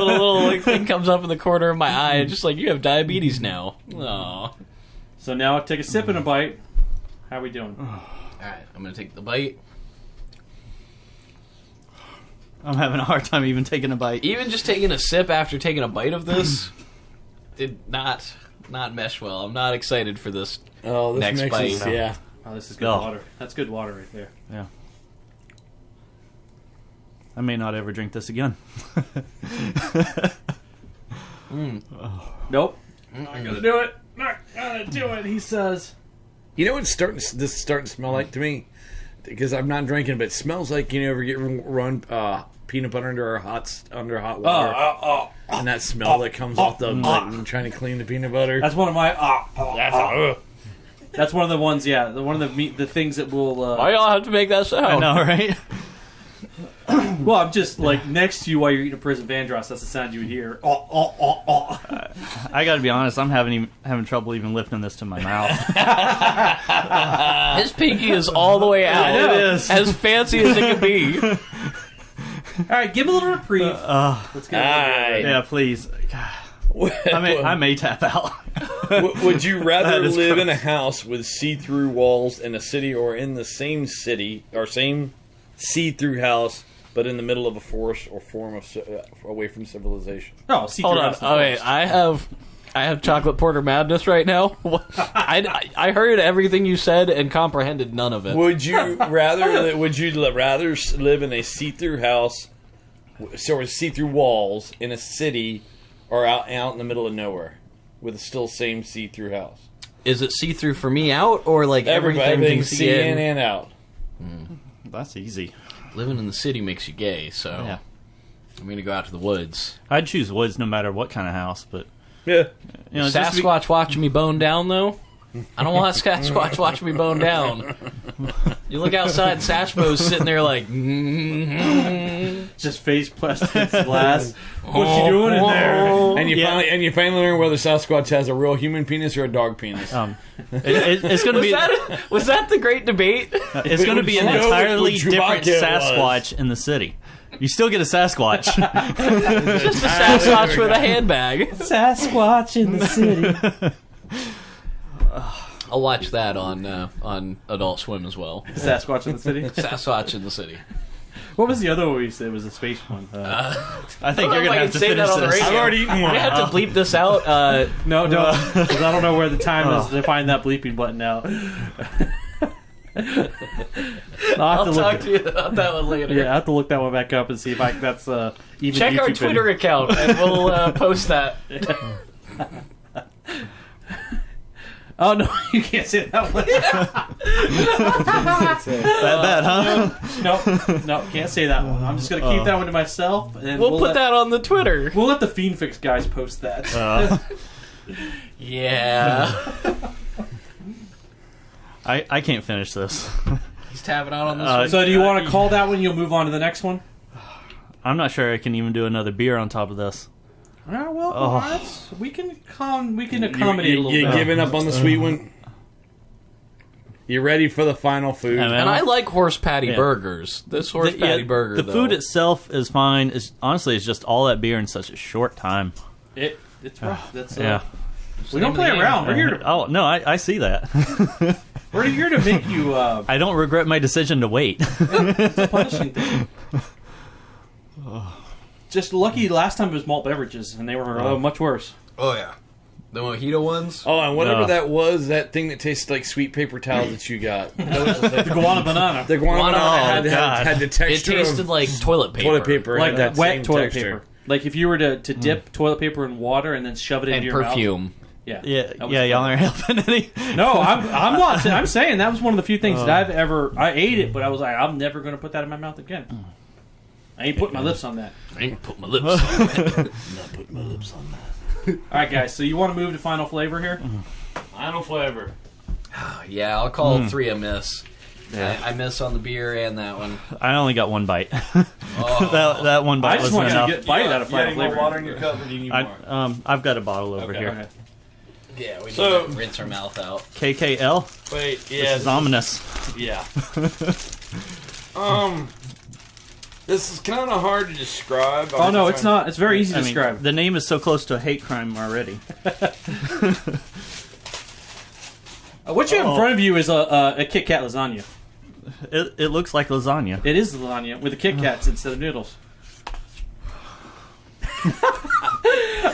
little like thing comes up in the corner of my eye, just like, you have diabetes now. Aww. So now take a sip and a bite. How are we doing? Alright, I'm gonna take the bite. I'm having a hard time even taking a bite. Even just taking a sip after taking a bite of this did not mesh well. I'm not excited for this. Oh, this Next mixes, bite. yeah. Oh, this is good Oh. water. That's good water right there. Yeah. I may not ever drink this again. Nope. Not gonna do it. Not gonna do it. He says. You know what's this is starting to smell like to me? Because I'm not drinking, but it smells like you ever get run peanut butter under hot water, and that smell that comes off the like, trying to clean the peanut butter. That's one of my. That's one of the ones. Yeah, one of the things that will. Why y'all have to make that sound? I know, right? Well, I'm just like next to you while you're eating a Prison Vandross. That's the sound you would hear. I gotta be honest, I'm having trouble even lifting this to my mouth. His pinky is all the way out. It is. As fancy as it can be. All right, give him a little reprieve. Let's get Aye. Yeah, please. I may tap out. Would you rather That is live in a gross. house with see-through walls in a city, or in the same city or same see-through house, but in the middle of a forest or form of away from civilization? Oh, see Hold on. Oh, wait. I have chocolate porter madness right now. I heard everything you said and comprehended none of it. Would you rather live in a see-through house, so see-through walls in a city, or out in the middle of nowhere with still same see-through house? Is it see-through for me out, or like everything can see in? and out. That's easy. Living in the city makes you gay, so Yeah. I'm going to go out to the woods. I'd choose woods no matter what kind of house, but Yeah. you know, just to be- Sasquatch watching me bone down, though? I don't want Sasquatch watching me bone down. You look outside, Sashmo's sitting there like, Just face plastic glass. What you doing in there? And you finally learn whether Sasquatch has a real human penis or a dog penis. it's going to be was that the great debate? it's going to be an know entirely what different Chewbacca Sasquatch in the city. You still get a Sasquatch. Just a Sasquatch with a handbag. Sasquatch in the city. I'll watch that on Adult Swim as well. Sasquatch in the city. Sasquatch in the city. What was the other one we said? It was a space one. I think you're gonna have to finish this. I've already eaten one. We have to bleep this out. No, don't. Because I don't know where the time is to find that bleeping button out. I'll talk to you about that one later. Yeah, I have to look that one back up and see if that's even. Check our YouTube Twitter account and we'll post that. Oh no, you can't say that one. That bad, huh? No, can't say that one. I'm just gonna keep that one to myself. And We'll put that on the Twitter. We'll let the Fiend Fix guys post that. Yeah. I can't finish this. He's tapping out on this one. So do you want to call that one? You'll move on to the next one. I'm not sure I can even do another beer on top of this. We can accommodate a little You bit. giving up on the sweet one? You ready for the final food? Yeah, man. And I like horse patty Yeah. burgers. This horse patty burger, the food itself is fine. Honestly, it's just all that beer in such a short time. It's rough. That's Yeah. We don't play around. We're here to Oh no, I see that. we're here to make you. I don't regret my decision to wait. It's a punishing thing. Just lucky last time it was malt beverages, and they were much worse. Oh, yeah. The mojito ones? Oh, and whatever No. that was, that thing that tasted like sweet paper towels that you got. The guana banana. The guana Guana- had the It texture tasted of like toilet paper. toilet paper. Like had that wet same toilet texture. paper. Like if you were to dip toilet paper in water and then shove it into And your perfume. mouth. Yeah. That was Y'all fun. aren't helping any. No, I'm not. I'm saying that was one of the few things that I ate it, but I was like, I'm never going to put that in my mouth again. I ain't putting my lips on that. I ain't put my lips on that. Not putting my lips on that. All right, guys. So you want to move to final flavor here? Final flavor. Yeah, I'll call 3 a miss. Yeah. I miss on the beer and that one. I only got one bite. Oh. that one I bite just wasn't want you to enough. get bite out of You got final any more flavor. water in your cup, or do you need more? I've got a bottle over here. Okay. Yeah, we need So- to rinse our mouth out. KKL. Wait, This is ominous. Yeah. This is kind of hard to describe. Oh no, it's not. It's very easy to I mean, describe. the name is so close to a hate crime already. What you have in front of you is a Kit Kat lasagna. It looks like lasagna. It is lasagna with the Kit Kats instead of noodles.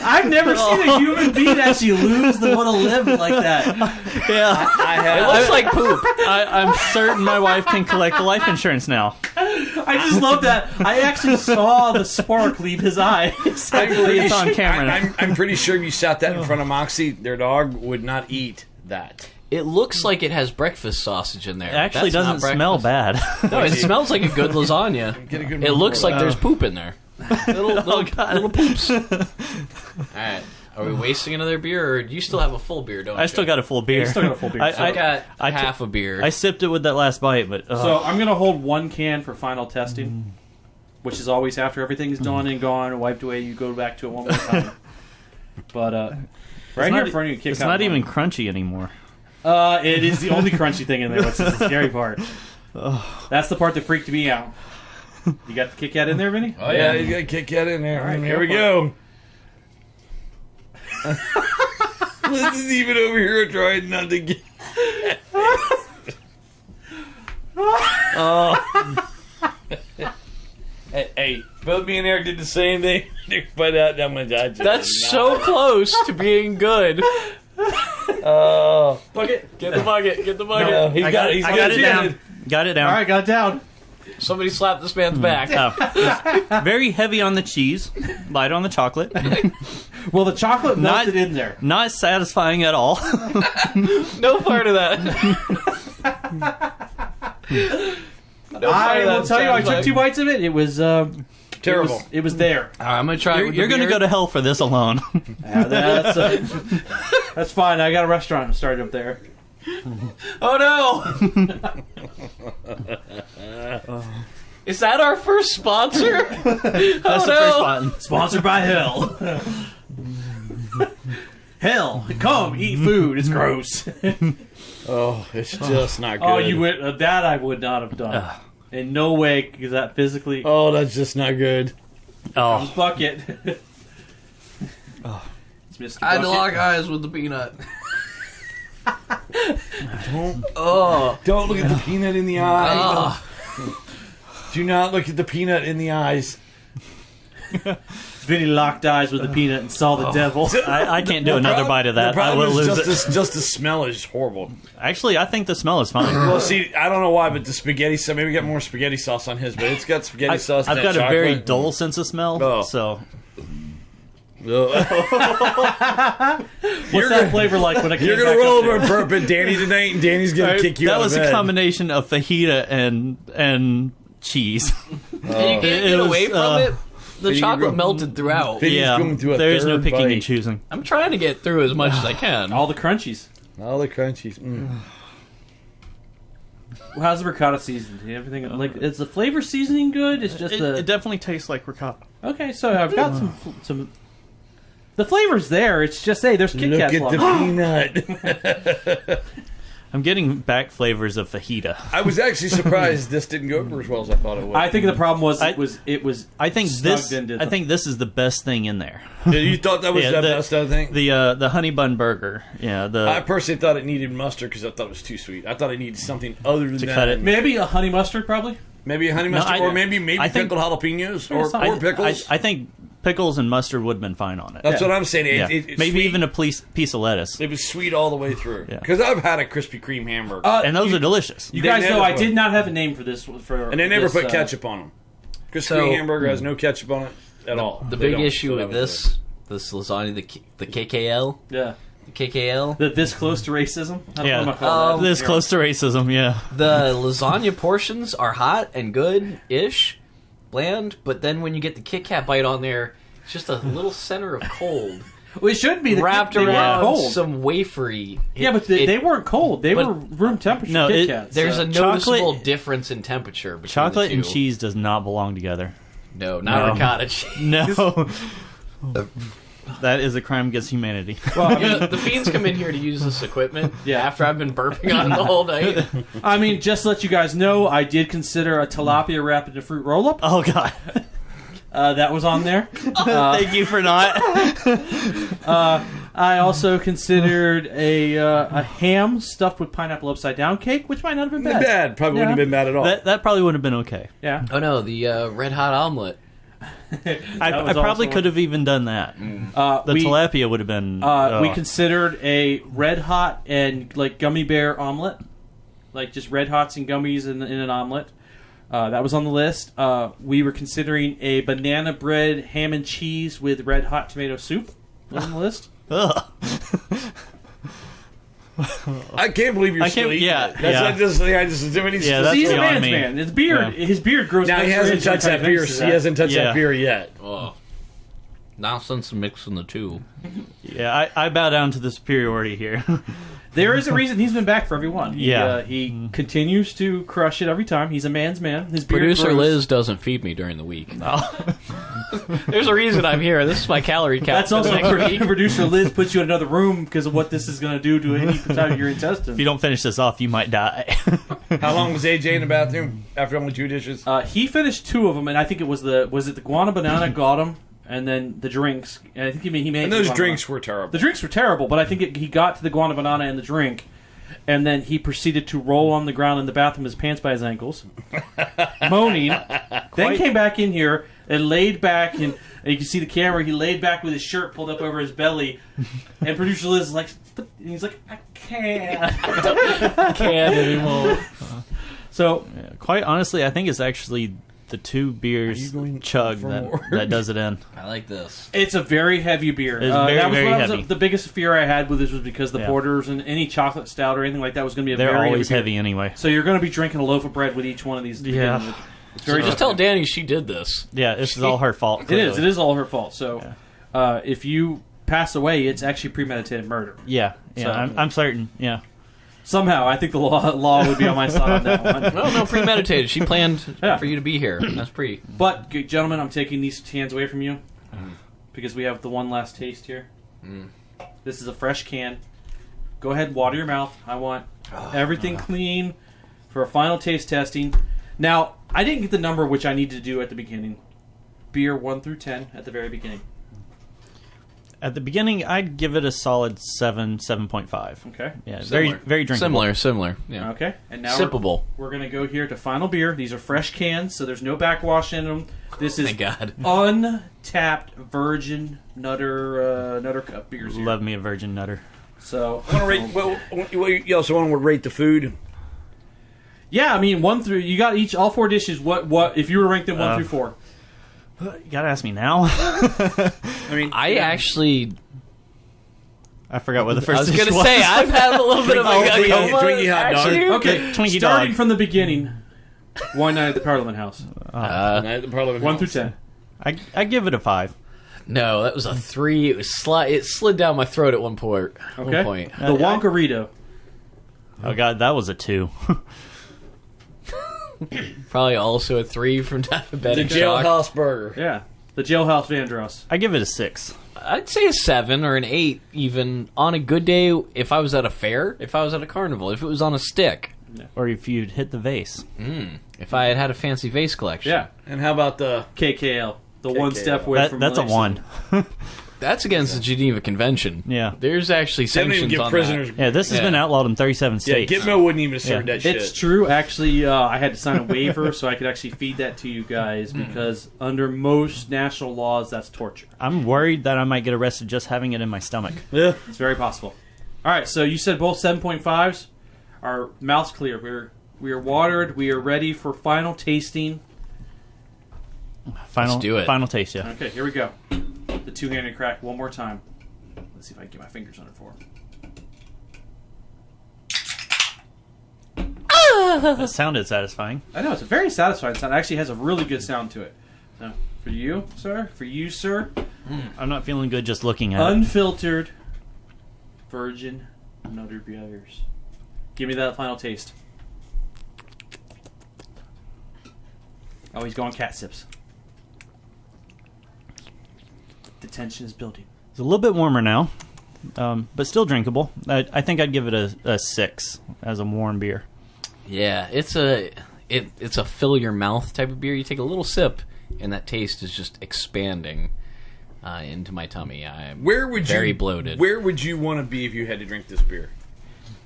I've never seen a human being actually lose the want to live like that. Yeah, It looks like poop. I'm certain my wife can collect the life insurance now. I just love that. I actually saw the spark leave his eye. Thankfully, it's on camera. I'm pretty sure if you sat that in front of Moxie, their dog would not eat that. It looks like it has breakfast sausage in there. It actually That's not doesn't smell breakfast. bad. No, it smells like a good lasagna. Get a good It looks like there's poop in there. Little poops. All right. Are we wasting another beer, or you still have a full beer, don't you? I still got a full beer. you still got a full beer. I got I half a beer. I sipped it with that last bite, but So I'm going to hold one can for final testing, which is always after everything's done and gone and wiped away, you go back to it one more time. But right here in front of you, Kit it's Kat not lasagna. even crunchy anymore. It is the only crunchy thing in there, which is the scary part. That's the part that freaked me out. You got the Kit Kat in there, Vinny? oh Yeah, yeah. you got to kick that in there. All right, here go we for go. Liz is even over here trying not to get. Hey, both me and Eric did the same thing. But that much I just That's so close to being good. Oh, Bucket. Get the bucket. Get the bucket. no, he's I got got it down. Got it down. All right, got it down. Somebody slapped this man's back. Very heavy on the cheese, light on the chocolate. Well, the chocolate Not- melted in there. Not satisfying at all. No part of that. I will tell you, I took 2 bites of it. It was terrible. It was there. I'm gonna try. You're going to go to hell for this alone. Yeah, that's fine. I got a restaurant started up there. Oh no! Is that our first sponsor? That's the first button. Sponsored by Hell. Hell, come eat food. It's gross. Oh, it's just not good. Oh, you would that I would not have done. In no way, because that physically. Oh, that's just not good. Oh, Bucket. It's Mr. I had to Bucket. lock eyes with the peanut. Don't look at the peanut in the eye. Do not look at the peanut in the eyes. Vinny locked eyes with the peanut and saw the devil. I can't do another bite of that. I will lose it. Just the smell is horrible. Actually, I think the smell is fine. Well, see, I don't know why, but the spaghetti sauce, maybe get more spaghetti sauce on his, but it's got spaghetti sauce. I've got chocolate. a very dull sense of smell, Oh. so... What's that flavor like when I came You're going back to roll up over there? and burp at Danny tonight, and Danny's going to kick you that out was of bed. a combination of fajita and cheese. And you can't get was, away from it. The you chocolate go- melted throughout. Vinny's Yeah, going through a there's no third picking bite. and choosing. I'm trying to get through as much as I can. All the crunchies. All the crunchies. How's the ricotta seasoning? Everything like is the flavor seasoning good? It's just It definitely tastes like ricotta. okay. So I've got some. The flavor's there. It's just there's Kit Look Kats at the peanut. I'm getting back flavors of fajita. I was actually surprised this didn't go over as well as I thought it would. I think the problem was I- it was. I think snugged into the- this is the best thing in there. Yeah, you thought that was Yeah, the best, I think? The honey bun burger. Yeah, I personally thought it needed mustard because I thought it was too sweet. I thought it needed something other than that. cut it. maybe a honey mustard, probably. Maybe a honey mustard, or maybe I think- pickled jalapenos, I- or pickles. I think pickles and mustard would have been fine on it. That's what I'm saying. Yeah. It's Maybe sweet. even a piece of lettuce. It was sweet all the way through. Yeah. Because I've had a Krispy Kreme hamburger, And those are delicious. You They guys never know I put- did not have a name for this. and they never this, put ketchup on them. Krispy So- Kreme hamburger has no ketchup on it at all. The They big don't, issue so with that was this lasagna, the KKL, Yeah, the KKL, this close to racism. I don't know Yeah. what I'm gonna call that. This close to racism, yeah. the lasagna portions are hot and good-ish, bland, but then when you get the Kit Kat bite on there, it's just a little center of cold Well, it should be wrapped they weren't around cold. some wafery. Yeah, but they weren't cold. They but- were room temperature No, Kit it- Kats. There's so. a noticeable Chocolate- difference in temperature between Chocolate the and two. cheese does not belong together. No, not No. ricotta cheese. No. That is a crime against humanity. Well, You know, the fiends come in here to use this equipment Yeah. after I've been burping on it the whole night. I mean, just to let you guys know, I did consider a tilapia wrapped in a fruit roll-up. Oh, God. That was on there. Thank you for not. I also considered a ham stuffed with pineapple upside down cake, which might not have been Not bad. bad. Probably Yeah. wouldn't have been bad at all. That probably would have been okay. Yeah, Oh no, the red hot omelet. I was probably also- could have even done that. The we, tilapia would have been. we considered a red hot and like gummy bear omelet, like just red hots and gummies in an omelet. That was on the list. We were considering a banana bread ham and cheese with red hot tomato soup. Was on the list. Ugh. I can't believe you're I still can't- eating yeah, it. That's yeah. Yeah, that's He's a beyond man's me. man. His beard, Yeah. his beard grows. now he hasn't touched that beer. He hasn't touched Yeah. that beer yet. Oh. Now since mixing the two. Yeah, I bow down to the superiority here. There is a reason he's been back for every one. Yeah. He continues to crush it every time. He's a man's man. His beard Producer grows. Liz doesn't feed me during the week. There's a reason I'm here. This is my calorie count. That's for also the next week. producer Liz puts you in another room because of what this is going to do to any side of your intestines. If you don't finish this off, you might die. How long was AJ in the bathroom after only 2 dishes? He finished 2 of them, and I think it was the guana banana got him, and then the drinks. And I think he made. And the those guana drinks banana. were terrible. The drinks were terrible, but I think he got to the guana banana and the drink, and then he proceeded to roll on the ground in the bathroom, his pants by his ankles, moaning. Then came back in here and laid back, and you can see the camera. He laid back with his shirt pulled up over his belly, and producer Liz is like, and he's like, I can't. Can't anymore. So Quite honestly, I think it's actually the 2 beers chug for that, more? that does it in. I like this. it's a very heavy beer. It's very, that was very what heavy. the biggest fear I had with this was because the Yeah. porters and any chocolate stout or anything like that was going to be a They're very always beer. heavy anyway. So you're going to be drinking a loaf of bread with each one of these. Yeah. It's very Just tell Danny she did this. Yeah, this is all her fault. It is. clearly. It is all her fault. So if you pass away, it's actually premeditated murder. Yeah, So- I'm certain. Yeah. Somehow, I think the law would be on my side on that one. No, premeditated. She planned Yeah. for you to be here. That's pretty. But, good gentlemen, I'm taking these cans away from you because we have the one last taste here. This is a fresh can. Go ahead and water your mouth. I want everything clean for a final taste testing. Now, I didn't get the number which I needed to do at the beginning. Beer 1 through 10 at the very beginning. At the beginning, I'd give it a solid 7.5. Okay. Yeah, Similar. very drinkable. Similar. Yeah. Okay. And now Sippable. we're going to go here to final beer. These are fresh cans, so there's no backwash in them. This is Thank God. untapped virgin Nuttercup beers here. Love me a virgin nutter. So I want to rate. Well, you also want to rate the food. yeah, I mean 1 through you got all 4 dishes. What if you were ranked them 1 through 4? You gotta ask me now. I mean, I actually... I forgot what the I first was dish going to was. say, I've had a little bit of a Twinkie hot dog. Okay, Twinkie starting dog. from the beginning. One Night at the Parliament House. Night at the Parliament 1 through House. 10. I give it a 5. No, that was a 3. It was it slid down my throat at one point. Okay. One point. The Wonkarito. Oh god, that was a 2. Probably also a 3 from The diabetic shock. Jailhouse Burger. Yeah, the Jailhouse Vandross. I give it a 6. I'd say a 7 or an 8 even on a good day if I was at a fair, if I was at a carnival, if it was on a stick. Or if you'd hit the vase. If I had a fancy vase collection. Yeah, And how about the? KKL. The KKL. one step away from That's a Malaysia. 1. That's against the Geneva Convention. Yeah. There's actually They don't even sanctions give on prisoners. Yeah, this has been outlawed in 37 Yeah, states. Gitmo wouldn't even have served Yeah. that shit. It's true. Actually, I had to sign a waiver so I could actually feed that to you guys because under most national laws, that's torture. I'm worried that I might get arrested just having it in my stomach. Yeah. It's very possible. All right, so you said both 7.5s. Our mouth's clear. We are watered. We are ready for final tasting. Final, Let's do it. Final taste, yeah. Okay, here we go. The two-handed crack one more time. Let's see if I can get my fingers on it for him. That sounded satisfying. I know, it's a very satisfying sound. It actually has a really good sound to it. So, for you, sir, I'm not feeling good just looking at it. unfiltered virgin Nutter beers. Give me that final taste. Oh, he's going cat sips. The tension is building. It's a little bit warmer now, but still drinkable. I think I'd give it a 6 as a warm beer. Yeah, it's a fill your mouth type of beer. You take a little sip, and that taste is just expanding into my tummy. I'm very bloated. Where would you want to be if you had to drink this beer?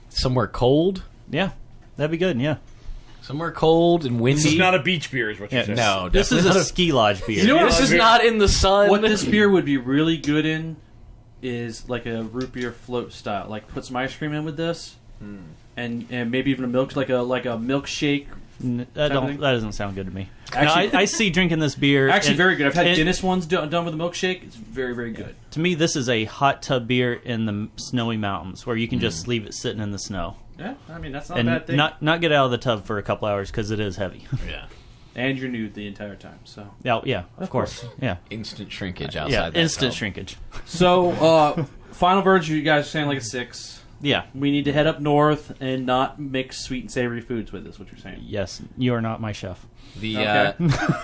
Somewhere cold, Yeah, that'd be good, yeah. somewhere cold and windy. This is not a beach beer, is what you're saying. no, This is definitely a ski lodge beer. You know what? This is not in the sun. What this beer would be really good in is like a root beer float style. Like put some ice cream in with this, and maybe even a milk, like a milkshake. That doesn't sound good to me. Actually- I see drinking this beer. Actually, and- very good. I've had and Guinness ones done with a milkshake. It's very, very good. To me, this is a hot tub beer in the snowy mountains where you can just leave it sitting in the snow. Yeah, I mean that's not a And bad thing. not get out of the tub for a couple hours because it is heavy. Yeah, And you're nude the entire time. So, Yeah, of course. Yeah, instant shrinkage outside. yeah, that instant tub. shrinkage. so final version. You guys are saying like a 6. Yeah, We need to head up north and not mix sweet and savory foods with this. What you're saying? yes, you are not my chef. The Okay.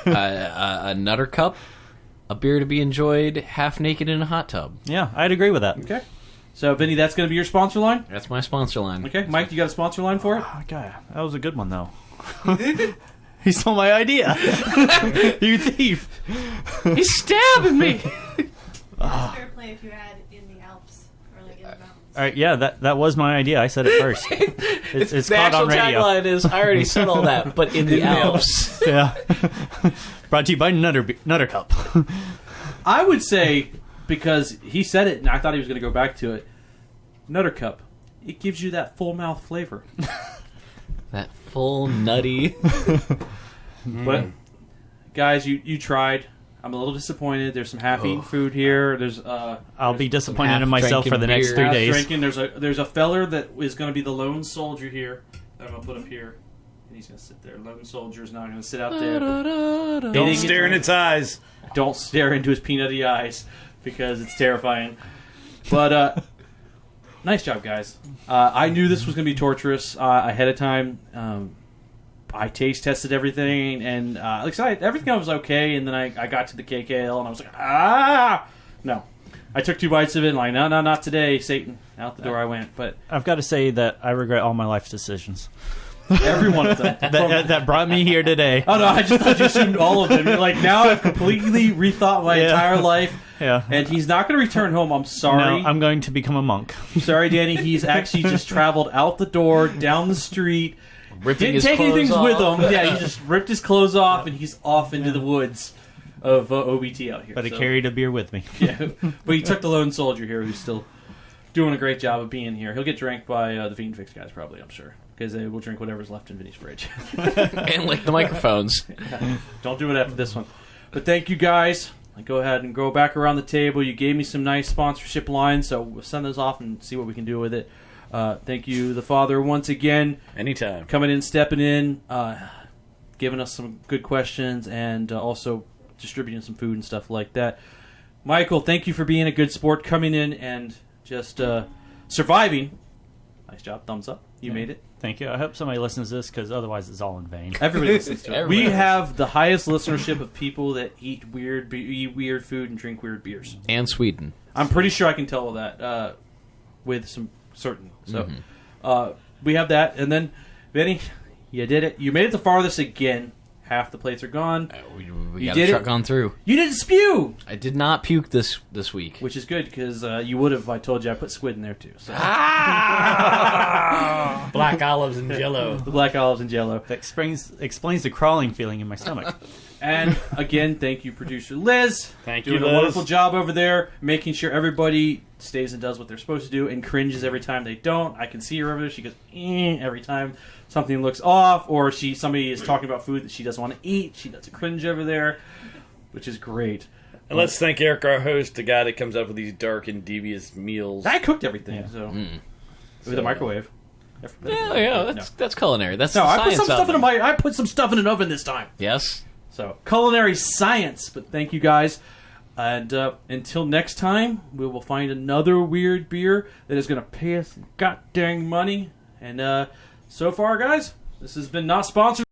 a Nuttercup, a beer to be enjoyed half naked in a hot tub. Yeah, I'd agree with that. Okay. So, Vinny, that's going to be your sponsor line. That's my sponsor line. Okay, Mike, you got a sponsor line for it? Oh, God, that was a good one though. He stole my idea. You thief. He's stabbing me. Fair play if you had in the Alps or like in the mountains. All right, yeah, that was my idea. I said it first. It's the caught actual on radio. tagline is, I already said all that, but in the Alps. Yeah. Brought to you by Nuttercup. I would say, because he said it and I thought he was going to go back to it, Nuttercup, it gives you that full mouth flavor. That full nutty. But, guys, you tried. I'm a little disappointed. There's some half-eaten food here. There's I'll be disappointed in myself for the next beer. 3 half days. drinking. There's a feller that is going to be the lone soldier here that I'm going to put up here. And he's going to sit there. Lone soldier's not going to sit out there. Don't stare in its eyes. Don't stare into his peanutty eyes because it's terrifying. But nice job, guys. I knew this was going to be torturous ahead of time. I taste tested everything, and like I said, everything was okay. And then I got to the KKL, and I was like, no. I took 2 bites of it, and like, no, not today, Satan. Out the door I went. But I've got to say that I regret all my life decisions. Every one of them. that brought me here today. Oh no, I just thought you assumed all of them. You're like, now I've completely rethought my entire life. Yeah. And he's not going to return home. I'm sorry. No, I'm going to become a monk. Sorry, Danny. He's actually just traveled out the door, down the street. Ripping Didn't his take anything clothes with off. him. Yeah, he just ripped his clothes off, and he's off into the woods of OBT out here. But I carried a beer with me. Yeah, but he took the lone soldier here, who's still doing a great job of being here. He'll get drank by the Fiend Fix guys, probably, I'm sure, because they will drink whatever's left in Vinny's fridge. And lick the microphones. Don't do it after this one. But thank you, guys. Go ahead and go back around the table. You gave me some nice sponsorship lines, so we'll send those off and see what we can do with it. Thank you, the Father, once again. Anytime. Coming in, stepping in, giving us some good questions, and also distributing some food and stuff like that. Michael, thank you for being a good sport, coming in and just surviving. Nice job. Thumbs up. You made it. Thank you. I hope somebody listens to this, because otherwise it's all in vain. Everybody listens to it. Everybody We have the highest listenership of people that eat weird food and drink weird beers. And Sweden. I'm pretty sure I can tell that with some certainty. So we have that. And then, Vinny, you did it. You made it the farthest again. Half the plates are gone. We You got did a it. truck on through. You didn't spew! I did not puke this week. Which is good, because you would have, I told you, I put squid in there, too. So. Black olives and jello. The black olives and jello. That explains the crawling feeling in my stomach. And, again, thank you, producer Liz. Thank you, Doing Liz. a wonderful job over there, making sure everybody stays and does what they're supposed to do, and cringes every time they don't. I can see her over there. She goes, every time something looks off, or somebody is talking about food that she doesn't want to eat. She does a cringe over there, which is great. And let's thank Eric, our host, the guy that comes up with these dark and devious meals. I cooked everything, so with a microwave. Yeah, that's culinary. That's No, the I put science some stuff of in it. I put some stuff in an oven this time. Yes. So culinary science. But thank you guys, and until next time, we will find another weird beer that is going to pay us god dang money. And so far, guys, this has been not sponsored.